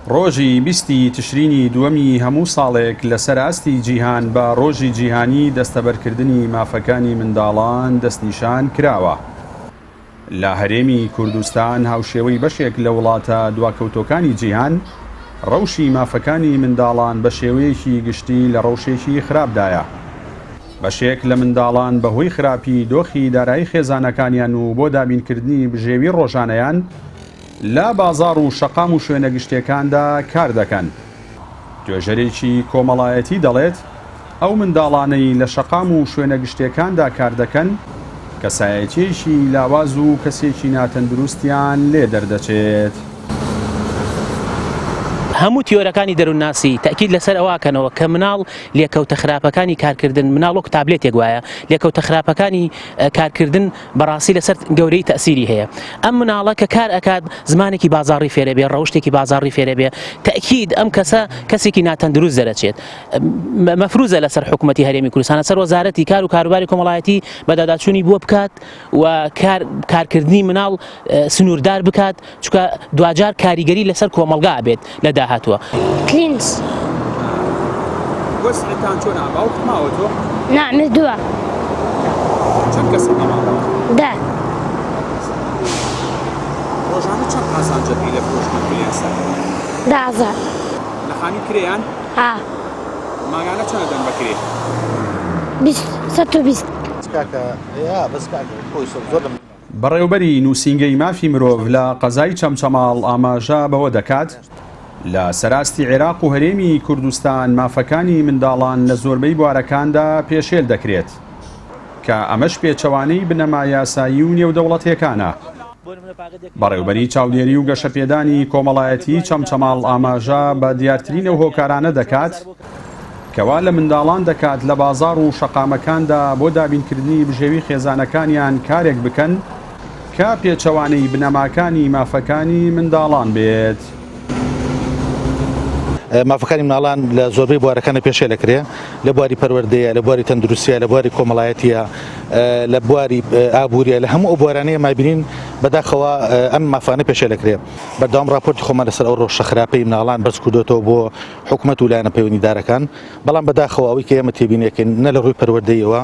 ڕۆژی 20 تشرینی دووەمی هەموو ساڵێک لەسەر ئاستی جیهان بە ڕۆژی جیهانی دەستەبەرکردنی مافەکانی منداڵان دەستنیشان کراوە. لە هەرێمی کوردستان هاوشێوەی بەشێک لە وڵاتە دواکەوتۆکانی جیهان ڕەوشی مافەکانی منداڵان بە شێوەیەکی گشتی لە ڕەوشێکی خراپدایە. بەشێک لە منداڵان بەهۆی خراپی دۆخی دارایی خێزانەکانیان و بۆ دابینکردنی بژێوی ڕۆژانەیان لە بازاڕ و شەقام و شوێنە گشتیەکاندا کار دەکەن. توێژەرێکی کۆمەڵایەتی دەڵێت ئەو منداڵانەی لە شەقام و شوێنە گشتیەکاندا کار دەکەن کەسایەتیەکی لاواز و کەسێکی ناتەندروستیان لێ دەردەچێت. هەموو تیۆرەکانی دەروونناسی تاکید لەسەر ئەواکەنەوە کە مناڵ لێکەوتە خراپەکانی کارکردن مناڵۆک تابلێتێک وایە لێکەوتە خراپەکانی کارکردن بەڕاستی لەسەر گەورەی تەسیری هەیە. ئەم مناڵە کە کار ئەکات زمانێکی بازاڕی فێرە بێ ڕەوشتێکی بازاڕی فێرە بێ تاکید ئەم کەسە کەسێکی ناتەندروست دەرەچێت. مەفروزە لەسەر حکوومەتی هەرێمی کوردستان سەر وەزارەتی کار و کاروباری کۆمەڵایەتی بەداداچوونی بۆ بکات و کارکردنی مناڵ سنووردار بکات چونکە دوجار کاریگەری لەسەر کۆمەڵگا بێت لە داهاتوە. کلینس وەسعتان چۆنە باوک ماوە تۆ؟ نامردووە چەند کەسە ماوە؟ دا ڕۆژانە چەند قازانجەکەی لە فرۆشتن کلێن سەر؟ 10,000 لە خانی کرێیان؟ ها ماگانە چەندە دەن بەکرێ؟ 120 بەڕێوەبەری نووسینگەی مافی مرۆڤ لە قەزای چەمچەماڵ ئاماژە بەوە دەکات لە سەراستی عێراق و هەرێمی کوردستان مافەکانی منداڵان لە زۆربەی بوارەکاندا پێشێل دەکرێت کە ئەمەش پێچەوانەی بنەما یاسایی و نێودەوڵەتیەکانە. بەڕێوەبەری چاودێری و گەشەپێدانی کۆمەڵایەتی چەمچەماڵ ئاماژە بە دیارترینە و هۆکارانە دەکات کەوا لە منداڵان دەکات لە بازاڕ و شەقامەکاندا بۆ دابینکردنی بژێوی خێزانەکانیان کارێک بکەن کە پێچەوانەی بنەماکانی مافەکانی منداڵان بێت. مافەکانی مناڵان لە زۆربەی بوارەکانە پێشێل دەکرێ لە بواری پەروەردەیە لە بواری تەندروستیە لە بواری کۆمەڵایەتیە لە بواری ئابووریە لە هەموو ئەو بوارانەیە مابینین بەداخەوە ئەم مافانە پێشێل دەکرێت. بەردەوام راپۆرتی خۆمان لەسەر ئەو ڕۆژە خراپەی مناڵان بەرز کردوێتەوە بۆ حکوومەت و لایەنە پەیوەندیدارەکان بەڵام بەداخەوە ئەوەی کە ئێمە تێبینیەکەین نە لە ڕووی پەروەردەیەوە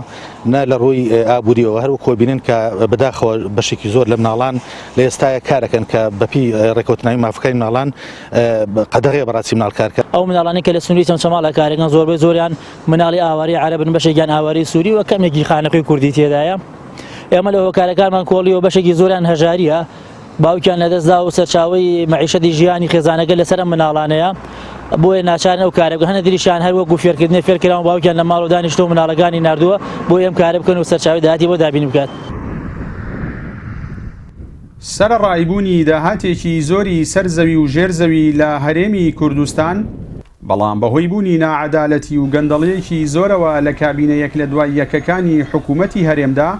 نە لە ڕووی ئابووریەوە هەروەک کۆبینن کە بەداخەوە بەشێکی زۆر لە مناڵان لە ئێستاە کارەکەن کە بەپی ڕێکەوتناوی مافەکانی مناڵان قەدەغێ بەڕاستی مناڵ کارکە. ئەو مناڵانی کە لە سنووری چەمچەماڵە کارەکەن زۆربەی زۆریان مناڵی ئاواری عەرەبن بەشێکیان ئاواری سووری و کەمێکی خانەقی کوردی تێدایە. ئێمە لە هۆکارەکانمان کۆڵی و بەشێکی زۆریان هەژاریە باوکیان لەدەستدا و سەرچاوی مەعیشەتی ژیانی خێزانەکە لەسەر ئەم مناڵانەیە بۆیە ناچارن ئەو کارە بکەن. هەنە دریشان هەر وەکو فێرکردنی فێرکراون باوکیان لە ماڵ و دانیشتۆ مناڵەکانی نردووە بۆ ئێم کارە بکەن و سەرچاوی داهاتی بۆ دابین بکات. سەرڕایبوونی داهاتێکی زۆری سەرزەوی و ژێرزەوی لە هەرێمی کوردستان بەڵام بەهۆی بوونی نائەدالەتی و گەندەڵیەکی زۆرەوە لە کابینەیەک لە دوای یەکەکانی حکوومەتی هەرێمدا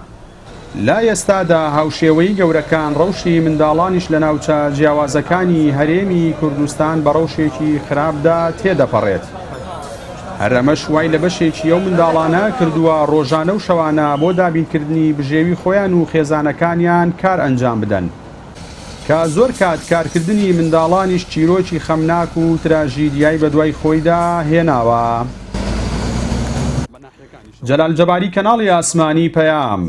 لا ئێستادا هاوشێوەی گەورەکان ڕەوشی منداڵانیش لە ناوچە جیاوازەکانی هەرێمی کوردستان بە ڕەوشێکی خراپدا تێدەپەڕێت. هەرەمەش وای لە بەشێکی ئەو منداڵانە کردووە ڕۆژانە و شەوانە بۆ دابینکردنی بژێوی خۆیان و خێزانەکانیان کار ئەنجام بدەن کە زۆر کات کارکردنی منداڵانیش چیرۆکی خەمناک و تراژیدیای بەدوای خۆیدا هێناوە. جەلال جەباری، کەناڵی ئاسمانی پەیام.